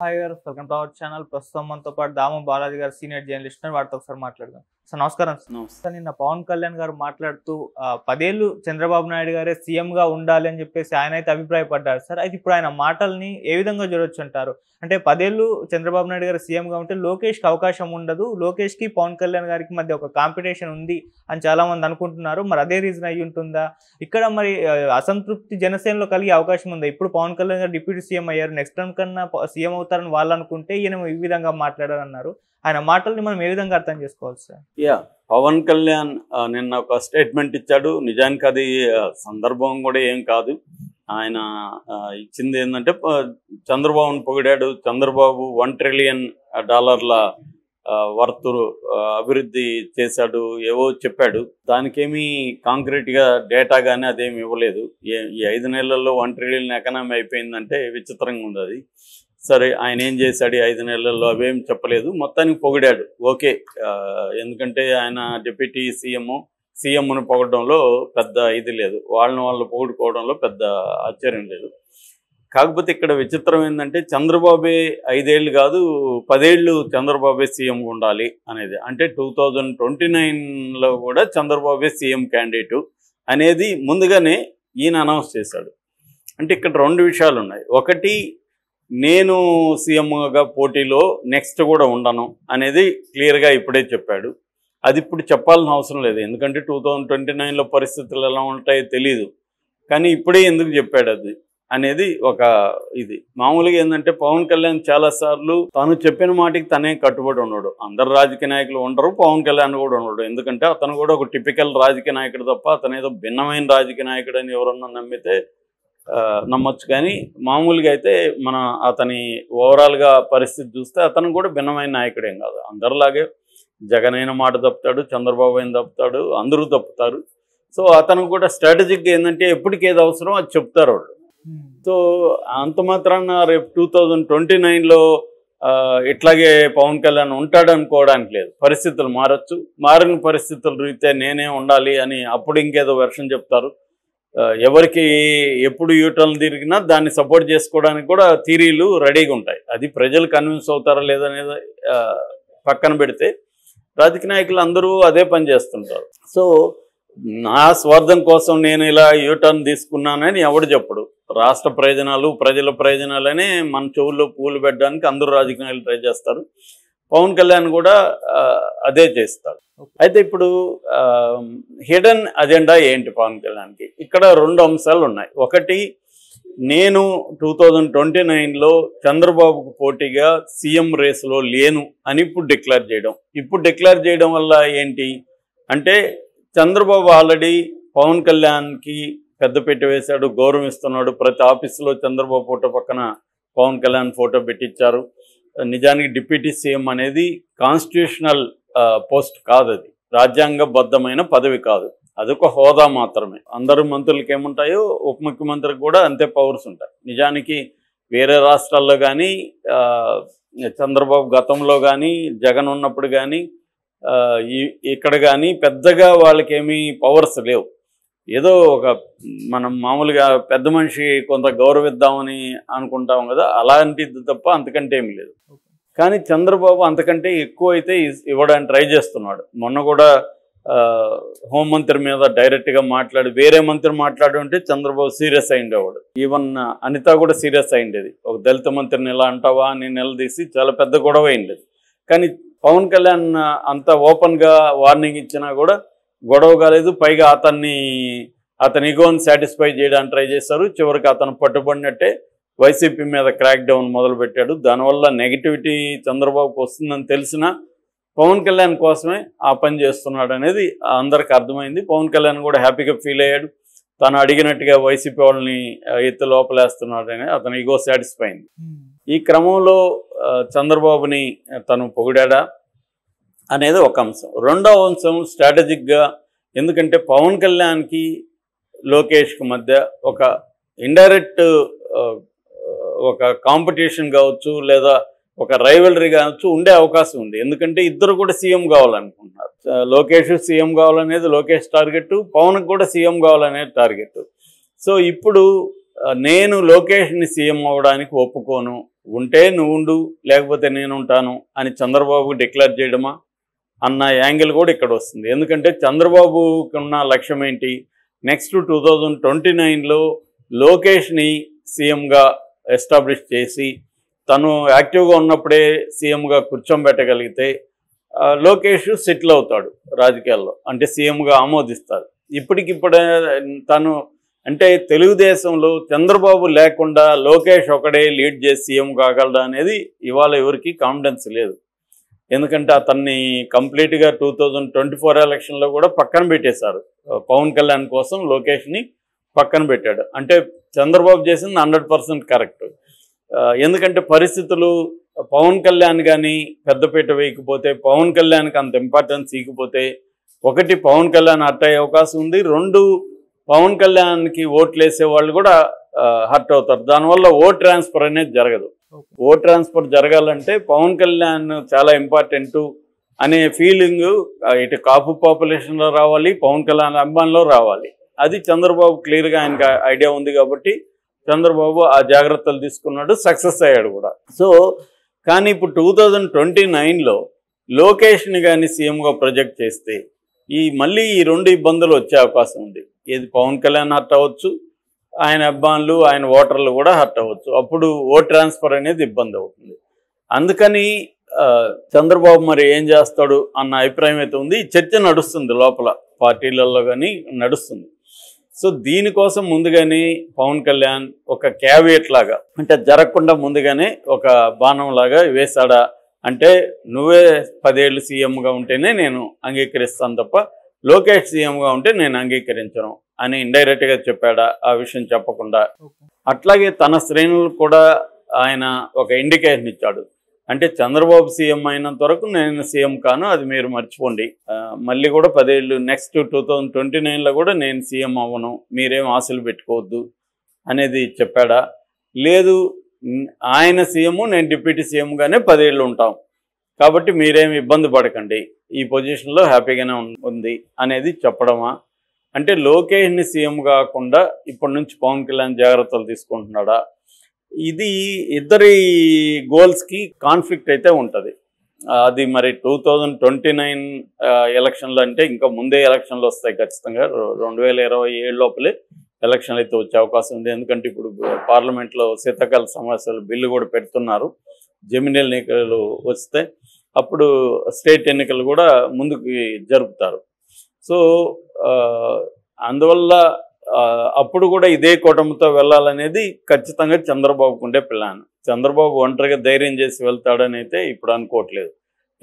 Hi గారు, welcome to our channel. ప్రస్తుతం మనతో పాటు దాము బాలాజీ గారు సీనియర్ జర్నలిస్ట్, వారితో ఒకసారి మాట్లాడదాం. సార్ నమస్కారం. సార్ నిన్న పవన్ కళ్యాణ్ గారు మాట్లాడుతూ 10 ఏళ్ళు చంద్రబాబు నాయుడు గారే సీఎంగా ఉండాలి అని చెప్పేసి ఆయన అయితే అభిప్రాయపడ్డారు సార్. అయితే ఇప్పుడు ఆయన మాటల్ని ఏ విధంగా చూడొచ్చు అంటారు? అంటే 10 ఏళ్ళు చంద్రబాబు నాయుడు గారు సీఎంగా ఉంటే లోకేష్కి అవకాశం ఉండదు, లోకేష్కి పవన్ కళ్యాణ్ గారికి మధ్య ఒక కాంపిటీషన్ ఉంది అని చాలా మంది అనుకుంటున్నారు. మరి అదే రీజన్ అయ్యి ఉంటుందా? ఇక్కడ మరి అసంతృప్తి జనసేనలో కలిగే అవకాశం ఉందా? ఇప్పుడు పవన్ కళ్యాణ్ గారు డిప్యూటీ సీఎం అయ్యారు, నెక్స్ట్ టైం కన్నా సీఎం అవుతారని వాళ్ళు అనుకుంటే ఈయన ఈ విధంగా మాట్లాడారన్నారు. ఆయన మాటల్ని మనం ఏ విధంగా అర్థం చేసుకోవాలి సార్? పవన్ కళ్యాణ్ నిన్న ఒక స్టేట్మెంట్ ఇచ్చాడు. నిజానికి అది సందర్భం కూడా ఏం కాదు. ఆయన ఇచ్చింది ఏంటంటే చంద్రబాబును పొగిడాడు. చంద్రబాబు $1 ట్రిలియన్ వర్త్ అభివృద్ధి చేశాడు, ఏవో చెప్పాడు. దానికేమీ కాంక్రీట్గా డేటా కానీ అదేమి ఇవ్వలేదు. ఈ 5 నెలల్లో 1 ట్రిలియన్ ఎకనామీ అయిపోయిందంటే విచిత్రంగా ఉంది అది. సరే, ఆయన ఏం చేశాడు 5 నెలల్లో అవేం చెప్పలేదు, మొత్తానికి పొగిడాడు. ఓకే, ఎందుకంటే ఆయన డిప్యూటీ సీఎంను పొగడంలో పెద్ద ఇది లేదు, వాళ్ళు పొగుడుకోవడంలో పెద్ద ఆశ్చర్యం లేదు. కాకపోతే ఇక్కడ విచిత్రం ఏంటంటే చంద్రబాబే 5 ఏళ్ళు కాదు 10 ఏళ్ళు చంద్రబాబే సీఎం ఉండాలి అనేది. అంటే 2029లో కూడా చంద్రబాబే సీఎం క్యాండిడేటు అనేది ముందుగానే ఈయన అనౌన్స్ చేశాడు. అంటే ఇక్కడ 2 విషయాలు ఉన్నాయి. ఒకటి, నేను సీఎంగా పోటీలో నెక్స్ట్ కూడా ఉండను అనేది క్లియర్గా ఇప్పుడే చెప్పాడు. అది ఇప్పుడు చెప్పాల్సిన అవసరం లేదు, ఎందుకంటే 2029లో పరిస్థితులు ఎలా ఉంటాయో తెలీదు. కానీ ఇప్పుడే ఎందుకు చెప్పాడు అది అనేది ఒక ఇది. మామూలుగా ఏంటంటే పవన్ కళ్యాణ్ చాలాసార్లు తాను చెప్పిన మాటకి తనే కట్టుబడి ఉన్నాడు. అందరు రాజకీయ నాయకులు ఉండరు, పవన్ కళ్యాణ్ కూడా ఉన్నాడు. ఎందుకంటే అతను కూడా ఒక టిపికల్ రాజకీయ నాయకుడు తప్ప అతను ఏదో భిన్నమైన రాజకీయ నాయకుడు అని ఎవరన్నా నమ్మితే నమ్మొచ్చు. కానీ మామూలుగా అయితే మన అతని ఓవరాల్గా పరిస్థితి చూస్తే అతను కూడా భిన్నమైన నాయకుడేం కాదు. అందరిలాగే జగన్ అయిన మాట తప్పుతాడు, చంద్రబాబు అయిన తప్పుతాడు, అందరూ తప్పుతారు. సో అతను కూడా స్ట్రాటజిక్గా ఏంటంటే ఎప్పటికి ఏది అవసరం అది చెప్తారు వాళ్ళు. సో అంత మాత్రాన రేపు 2029లో ఇట్లాగే పవన్ కళ్యాణ్ ఉంటాడు అనుకోవడానికి లేదు. పరిస్థితులు మారచ్చు, మారిన పరిస్థితుల రీత్యా నేనే ఉండాలి అని అప్పుడు ఇంకేదో వెర్షన్ చెప్తారు. ఎవరికి ఎప్పుడు యూటర్న్ తిరిగినా దాన్ని సపోర్ట్ చేసుకోవడానికి కూడా థియరీలు రెడీగా ఉంటాయి. అది ప్రజలు కన్విన్స్ అవుతారా లేదనేది పక్కన పెడితే రాజకీయ నాయకులు అందరూ అదే పని చేస్తుంటారు. సో నా స్వార్థం కోసం నేను ఇలా యూటర్న్ తీసుకున్నానని ఎవడు చెప్పడు. రాష్ట్ర ప్రయోజనాలు, ప్రజల ప్రయోజనాలనే మన చెవుల్లో పూలు పెట్టడానికి అందరూ రాజకీయ నాయకులు ట్రై చేస్తారు. పవన్ కళ్యాణ్ కూడా అదే చేస్తాడు. అయితే ఇప్పుడు హిడెన్ అజెండా ఏంటి పవన్ కళ్యాణ్కి? ఇక్కడ 2 అంశాలు ఉన్నాయి. ఒకటి, నేను 2029లో చంద్రబాబుకు పోటీగా సీఎం రేసులో లేను అని ఇప్పుడు డిక్లేర్ చేయడం వల్ల ఏంటి అంటే చంద్రబాబు ఆల్రెడీ పవన్ కళ్యాణ్కి పెద్దపీట వేశాడు, గౌరవిస్తున్నాడు. ప్రతి ఆఫీసులో చంద్రబాబు ఫోటో పక్కన పవన్ కళ్యాణ్ ఫోటో పెట్టించారు. నిజానికి డిప్యూటీ సీఎం అనేది కాన్స్టిట్యూషనల్ పోస్ట్ కాదు, అది రాజ్యాంగబద్ధమైన పదవి కాదు, అదొక హోదా మాత్రమే. అందరు మంత్రులకి ఏముంటాయో ఉప ముఖ్యమంత్రికి కూడా అంతే పవర్స్ ఉంటాయి. నిజానికి వేరే రాష్ట్రాల్లో కానీ చంద్రబాబు గతంలో కానీ జగన్ ఉన్నప్పుడు కానీ ఇక్కడ కానీ పెద్దగా వాళ్ళకేమీ పవర్స్ లేవు. ఏదో ఒక మనం మామూలుగా పెద్ద మనిషి కొంత గౌరవిద్దామని అనుకుంటాం కదా, అలాంటిది తప్ప అంతకంటే ఏమీ లేదు. కానీ చంద్రబాబు అంతకంటే ఎక్కువ అయితే ఇవ్వడానికి ట్రై చేస్తున్నాడు. మొన్న కూడా హోంమంత్రి మీద డైరెక్ట్గా మాట్లాడి వేరే మంత్రి మాట్లాడి ఉంటే చంద్రబాబు సీరియస్ అయిండేవాడు. ఈవెన్ అనిత కూడా సీరియస్ అయిండేది. ఒక దళిత మంత్రిని ఇలా అంటావా అని నిలదీసి చాలా పెద్ద గొడవ అయిండేది. కానీ పవన్ కళ్యాణ్ అంత ఓపెన్గా వార్నింగ్ ఇచ్చినా కూడా గొడవ కాలేదు. పైగా అతని ఈగోని సాటిస్ఫై చేయడానికి ట్రై చేశారు. చివరికి అతను పట్టుబడినట్టే వైసీపీ మీద క్రాక్ డౌన్ మొదలుపెట్టాడు. దానివల్ల నెగిటివిటీ చంద్రబాబుకు వస్తుందని తెలిసినా పవన్ కళ్యాణ్ కోసమే ఆ పని చేస్తున్నాడు అనేది అందరికి అర్థమైంది. పవన్ కళ్యాణ్ కూడా హ్యాపీగా ఫీల్ అయ్యాడు. తను అడిగినట్టుగా వైసీపీ వాళ్ళని ఎత్తి లోపలేస్తున్నాడని అతను ఈగో సాటిస్ఫై అయింది. ఈ క్రమంలో చంద్రబాబుని తను పొగిడాడా అనేది ఒక అంశం. రెండవ అంశం స్ట్రాటజిక్గా, ఎందుకంటే పవన్ కళ్యాణ్కి లోకేష్కి మధ్య ఒక ఇండైరెక్ట్ ఒక కాంపిటీషన్ కావచ్చు లేదా ఒక రైవలరీ కావచ్చు ఉండే అవకాశం ఉంది. ఎందుకంటే ఇద్దరు కూడా సీఎం కావాలనుకుంటున్నారు. లోకేష్ సీఎం కావాలనేది లోకేష్ టార్గెట్, పవన్కి కూడా సీఎం కావాలనేది టార్గెట్. సో ఇప్పుడు నేను లోకేష్ని సీఎం అవ్వడానికి ఒప్పుకోను ఉంటే నువ్వు ఉండు, లేకపోతే నేను ఉంటాను అని చంద్రబాబు డిక్లేర్ చేయడమా అన్న యాంగిల్ కూడా ఇక్కడ వస్తుంది. ఎందుకంటే చంద్రబాబుకి ఉన్న లక్ష్యం ఏంటి, నెక్స్ట్ 2029లో లోకేష్ని సీఎంగా ఎస్టాబ్లిష్ చేసి తను యాక్టివ్గా ఉన్నప్పుడే సీఎంగా కూర్చోబెట్టగలిగితే లోకేష్ సెటిల్ అవుతాడు రాజకీయాల్లో, అంటే సీఎంగా ఆమోదిస్తారు. ఇప్పటికిప్పుడే తను అంటే తెలుగుదేశంలో చంద్రబాబు లేకుండా లోకేష్ ఒకడే లీడ్ చేసి సీఎం కాగలడా అనేది ఇవాళ ఎవరికి కాన్ఫిడెన్స్ లేదు. ఎందుకంటే అతన్ని కంప్లీట్గా 2024 ఎలక్షన్లో కూడా పక్కన పెట్టేశారు. పవన్ కళ్యాణ్ కోసం లోకేష్ని పక్కన పెట్టాడు. అంటే చంద్రబాబు చేసింది 100% కరెక్ట్. ఎందుకంటే పరిస్థితులు పవన్ కళ్యాణ్ కానీ పెద్దపీట వేయకపోతే, పవన్ కళ్యాణ్కి అంత ఇంపార్టెన్స్ ఇవ్వకపోతే, ఒకటి పవన్ కళ్యాణ్ హర్ట్ అయ్యే అవకాశం ఉంది, రెండు పవన్ కళ్యాణ్కి ఓట్లు వేసే వాళ్ళు కూడా హర్ట్ అవుతారు. దానివల్ల ఓట్ ట్రాన్స్ఫర్ అనేది జరగదు. ఓట్ ట్రాన్స్ఫర్ జరగాలంటే పవన్ కళ్యాణ్ చాలా ఇంపార్టెంట్ అనే ఫీలింగ్ ఇటు కాపు పాపులేషన్లో రావాలి, పవన్ కళ్యాణ్ అభిమానులో రావాలి. అది చంద్రబాబు క్లియర్గా ఆయనకి ఐడియా ఉంది కాబట్టి చంద్రబాబు ఆ జాగ్రత్తలు తీసుకున్నాడు, సక్సెస్ అయ్యాడు కూడా. సో కానీ ఇప్పుడు 2029లో లోకేష్ని కానీ సీఎంగా ప్రొజెక్ట్ చేస్తే మళ్ళీ ఈ రెండు ఇబ్బందులు వచ్చే అవకాశం ఉంది. ఏది పవన్ కళ్యాణ్ హర్ట్ అవ్వచ్చు, ఆయన అభిమానులు ఆయన ఓటర్లు కూడా హర్ట్ అవ్వచ్చు. అప్పుడు ఓట్ ట్రాన్స్ఫర్ అనేది ఇబ్బంది అవుతుంది. అందుకని చంద్రబాబు మరి ఏం చేస్తాడు అన్న అభిప్రాయం అయితే ఉంది. ఈ చర్చ నడుస్తుంది లోపల పార్టీలలో కానీ నడుస్తుంది. సో దీనికోసం ముందుగానే పవన్ కళ్యాణ్ ఒక క్యావియేట్ లాగా, అంటే జరగకుండా ముందుగానే ఒక బాణం లాగా వేశాడా, అంటే నువ్వే 10 ఏళ్ళు సీఎంగా ఉంటేనే నేను అంగీకరిస్తాను తప్ప లోకేష్ సీఎంగా ఉంటే నేను అంగీకరించను అని ఇండైరెక్ట్గా చెప్పాడా ఆ విషయం చెప్పకుండా. అట్లాగే తన శ్రేణులకు కూడా ఆయన ఒక ఇండికేషన్ ఇచ్చాడు. అంటే చంద్రబాబు సీఎం అయినంత వరకు నేను సీఎం కాను, అది మీరు మర్చిపోండి, మళ్ళీ కూడా 10 ఏళ్ళు నెక్స్ట్ 2029లో కూడా నేను సీఎం అవ్వను, మీరేం ఆశలు పెట్టుకోవద్దు అనేది చెప్పాడా. లేదు ఆయన సీఎం నేను డిప్యూటీ సీఎంగానే 10 ఏళ్ళు ఉంటాం కాబట్టి మీరేమి ఇబ్బంది పడకండి, ఈ పొజిషన్లో హ్యాపీగానే ఉంది అనేది చెప్పడమా. అంటే లోకేష్ని సీఎం కాకుండా ఇప్పటి నుంచి పవన్ కళ్యాణ్ జాగ్రత్తలు తీసుకుంటున్నాడా. ఇది ఇద్దరి గోల్స్కి కాన్ఫ్లిక్ట్ అయితే ఉంటుంది. అది మరి 2029 ఎలక్షన్లు అంటే ఇంకా ముందే ఎలక్షన్లు వస్తాయి ఖచ్చితంగా. 2027 లోపలే ఎలక్షన్లు అయితే వచ్చే అవకాశం ఉంది. ఎందుకంటే ఇప్పుడు పార్లమెంట్లో శీతాకాల సమావేశాలు బిల్లు కూడా పెడుతున్నారు. జమినల్ ఎన్నికలు వస్తే అప్పుడు స్టేట్ ఎన్నికలు కూడా ముందుకు జరుపుతారు. సో అందువల్ల అప్పుడు కూడా ఇదే కూటమితో వెళ్ళాలనేది ఖచ్చితంగా చంద్రబాబుకు ఉండే ప్లాన్. చంద్రబాబు ఒంటరిగా ధైర్యం చేసి వెళ్తాడని అయితే ఇప్పుడు అనుకోవట్లేదు.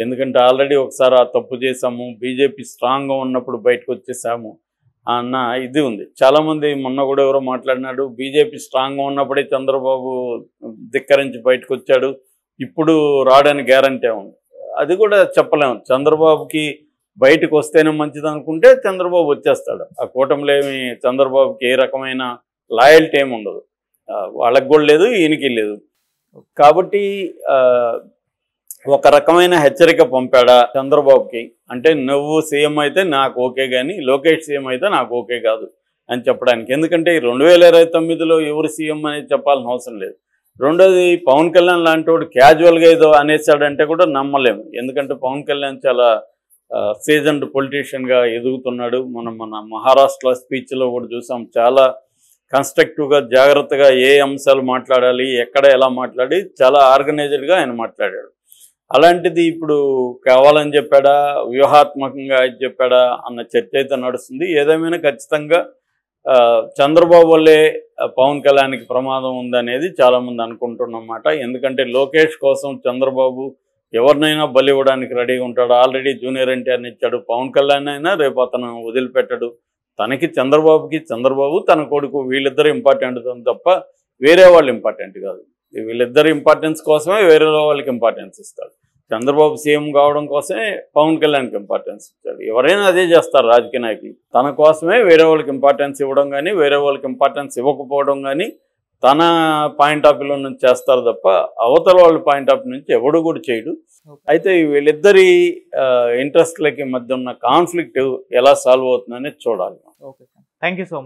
ఎందుకంటే ఆల్రెడీ ఒకసారి ఆ తప్పు చేశాము, బీజేపీ స్ట్రాంగ్గా ఉన్నప్పుడు బయటకు వచ్చేసాము అన్న ఇది ఉంది. చాలామంది మొన్న కూడా ఎవరో మాట్లాడినాడు, బీజేపీ స్ట్రాంగ్గా ఉన్నప్పుడే చంద్రబాబు ధిక్కరించి బయటకు వచ్చాడు, ఇప్పుడు రావడానికి గ్యారంటీ ఉంది. అది కూడా చెప్పలేము. చంద్రబాబుకి బయటకు వస్తేనే మంచిది అనుకుంటే చంద్రబాబు వచ్చేస్తాడు. ఆ కూటమిలో ఏమి చంద్రబాబుకి ఏ రకమైన లాయల్టీ ఏమి ఉండదు, వాళ్ళకి కూడా లేదు, ఈయనకి లేదు. కాబట్టి ఒక రకమైన హెచ్చరిక పంపాడా చంద్రబాబుకి, అంటే నువ్వు సీఎం అయితే నాకు ఓకే కానీ లోకేష్ సీఎం అయితే నాకు ఓకే కాదు అని చెప్పడానికి. ఎందుకంటే 2029లో ఎవరు సీఎం అనేది చెప్పాల్సిన అవసరం లేదు. రెండోది పవన్ కళ్యాణ్ లాంటి వాడు క్యాజువల్గా ఏదో అనేసాడంటే కూడా నమ్మలేము. ఎందుకంటే పవన్ కళ్యాణ్ చాలా సీజన్డ్ పొలిటీషియన్గా ఎదుగుతున్నాడు. మన మహారాష్ట్ర స్పీచ్లో కూడా చూసాం, చాలా కన్స్ట్రక్టివ్గా జాగ్రత్తగా ఏ అంశాలు మాట్లాడాలి, ఎక్కడ ఎలా మాట్లాడి చాలా ఆర్గనైజ్డ్గా ఆయన మాట్లాడాడు. అలాంటిది ఇప్పుడు కావాలని చెప్పాడా, వ్యూహాత్మకంగా చెప్పాడా అన్న చర్చ అయితే నడుస్తుంది. ఏదేమైనా ఖచ్చితంగా చంద్రబాబు వల్లే పవన్ కళ్యాణ్కి ప్రమాదం ఉందనేది చాలామంది అనుకుంటున్నమాట. ఎందుకంటే లోకేష్ కోసం చంద్రబాబు ఎవరినైనా బలి ఇవ్వడానికి రెడీగా ఉంటాడు. ఆల్రెడీ జూనియర్ ఎన్టీఆర్ని ఇచ్చాడు. పవన్ కళ్యాణ్ అయినా రేపు అతను వదిలిపెట్టడు. తనకి చంద్రబాబు తన కొడుకు వీళ్ళిద్దరు ఇంపార్టెంట్ తప్ప వేరే వాళ్ళు ఇంపార్టెంట్ కాదు. వీళ్ళిద్దరు ఇంపార్టెన్స్ కోసమే వేరే వాళ్ళకి ఇంపార్టెన్స్ ఇస్తాడు. చంద్రబాబు సీఎం కావడం కోసమే పవన్ కళ్యాణ్కి ఇంపార్టెన్స్ ఇచ్చాడు. ఎవరైనా అదే చేస్తారు రాజకీయ నాయకులు. తన కోసమే వేరే వాళ్ళకి ఇంపార్టెన్స్ ఇవ్వడం కానీ, వేరే వాళ్ళకి ఇంపార్టెన్స్ ఇవ్వకపోవడం కానీ తన పాయింట్ ఆఫ్ వ్యూలో నుంచి చేస్తారు తప్ప అవతల వాళ్ళ పాయింట్ ఆఫ్ వ్యూ నుంచి ఎవడు కూడా చేయడు. అయితే వీళ్ళిద్దరి ఇంట్రెస్ట్లకి మధ్య ఉన్న కాన్ఫ్లిక్ట్ ఎలా సాల్వ్ అవుతుందనేది చూడాలి. Okay, thank you so much.